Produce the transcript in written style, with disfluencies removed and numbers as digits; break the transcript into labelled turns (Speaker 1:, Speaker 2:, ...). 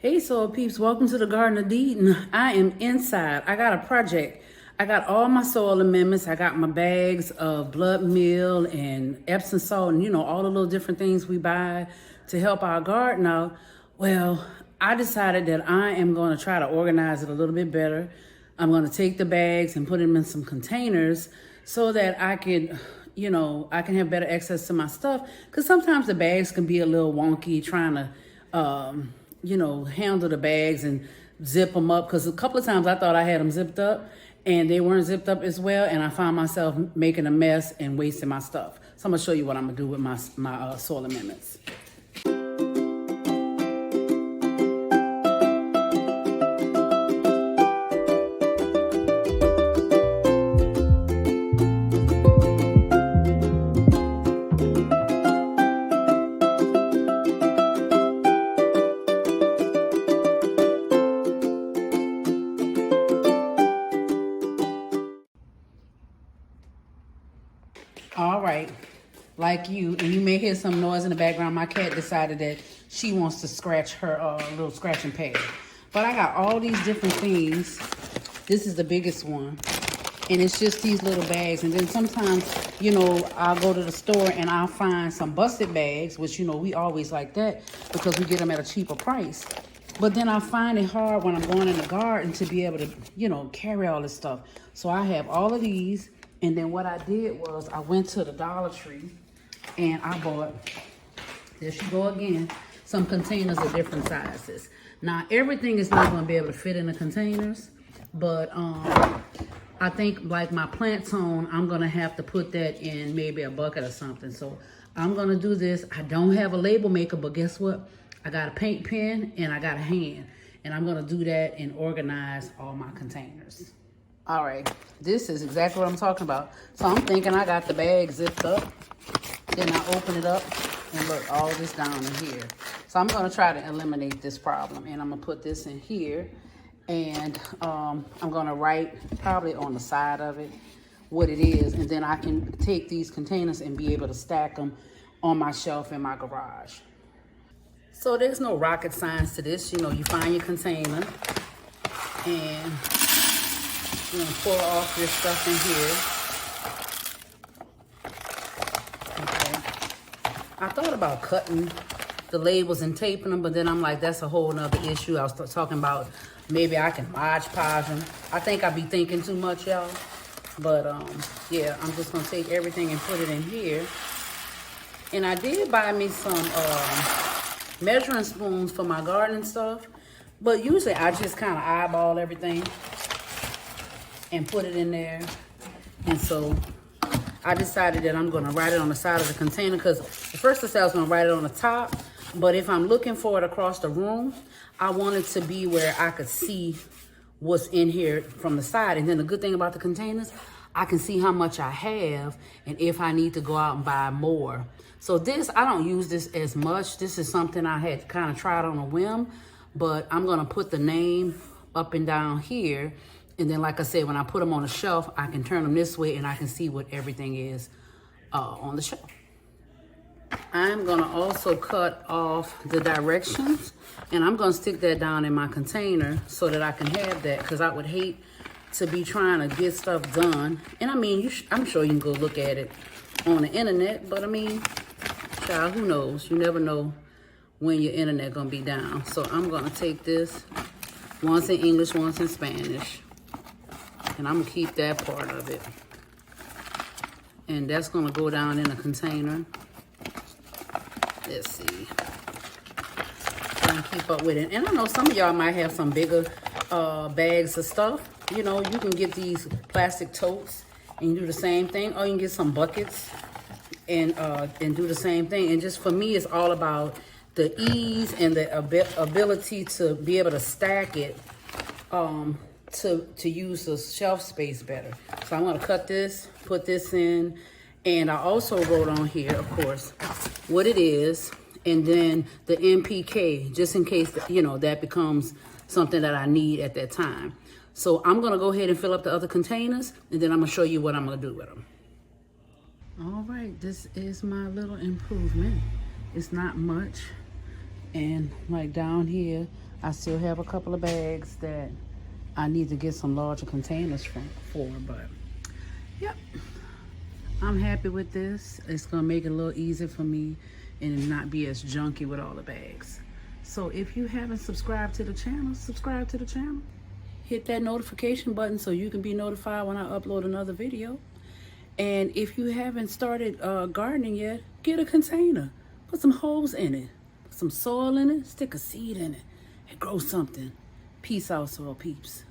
Speaker 1: Hey soil peeps, welcome to the Garden of Eden. I am inside. I got a project. I got all my soil amendments. I got my bags of blood meal and Epsom salt and all the little different things we buy to help our garden out. Well, I decided that I am going to try to organize it a little bit better. I'm going to take the bags and put them in some containers so that I can have better access to my stuff. Because sometimes the bags can be a little wonky trying to handle the bags and zip them up. Because a couple of times I thought I had them zipped up and they weren't zipped up as well. And I found myself making a mess and wasting my stuff. So I'm going to show you what I'm going to do with my soil amendments. All right, like you may hear some noise in the background. My cat decided that she wants to scratch her little scratching pad. But I got all these different things. This is the biggest one. And it's just these little bags. And then sometimes, I'll go to the store and I'll find some busted bags, which, we always like that because we get them at a cheaper price. But then I find it hard when I'm going in the garden to be able to, carry all this stuff. So I have all of these. And then what I did was I went to the Dollar Tree and I bought, there she go again, some containers of different sizes. Now, everything is not going to be able to fit in the containers, but I think like my plant tone, I'm going to have to put that in maybe a bucket or something. So I'm going to do this. I don't have a label maker, but guess what? I got a paint pen and I got a hand. And I'm going to do that and organize all my containers. All right, this is exactly what I'm talking about. So I'm thinking I got the bag zipped up. Then I open it up and look, all this down in here. So I'm gonna try to eliminate this problem. And I'm gonna put this in here. And I'm gonna write probably on the side of it what it is. And then I can take these containers and be able to stack them on my shelf in my garage. So there's no rocket science to this. You find your container and you're gonna pour off your stuff in here. Okay. I thought about cutting the labels and taping them, but then I'm like, that's a whole nother issue. I was talking about maybe I can Mod Podge them. I think I'd be thinking too much, y'all. But yeah, I'm just gonna take everything and put it in here. And I did buy me some measuring spoons for my garden stuff, but usually I just kind of eyeball everything and put it in there. And so I decided that I'm gonna write it on the side of the container because at first I said I was gonna write it on the top, but if I'm looking for it across the room, I want it to be where I could see what's in here from the side. And then the good thing about the containers, I can see how much I have and if I need to go out and buy more. So this, I don't use this as much. This is something I had kind of tried on a whim, but I'm gonna put the name up and down here. And then, like I said, when I put them on the shelf, I can turn them this way and I can see what everything is on the shelf. I'm gonna also cut off the directions and I'm gonna stick that down in my container so that I can have that, because I would hate to be trying to get stuff done. And I mean, I'm sure you can go look at it on the internet, but I mean, child, who knows? You never know when your internet gonna be down. So I'm gonna take this, once in English, once in Spanish. And I'm gonna keep that part of it. And that's gonna go down in a container. Let's see. And keep up with it. And I know some of y'all might have some bigger bags of stuff. You can get these plastic totes and you do the same thing. Or you can get some buckets and do the same thing. And just for me, it's all about the ease and the ability to be able to stack it. To use the shelf space better. So I'm gonna cut this, put this in, and I also wrote on here, of course, what it is, and then the NPK, just in case, that becomes something that I need at that time. So I'm gonna go ahead and fill up the other containers, and then I'm gonna show you what I'm gonna do with them. All right, this is my little improvement. It's not much. And like down here, I still have a couple of bags that I need to get some larger containers for, but yep. I'm happy with this. It's gonna make it a little easier for me and not be as junky with all the bags. So if you haven't subscribed to the channel, subscribe to the channel. Hit that notification button so you can be notified when I upload another video. And if you haven't started gardening yet, get a container. Put some holes in it. Put some soil in it. Stick a seed in it. And grow something. Peace out, soil peeps.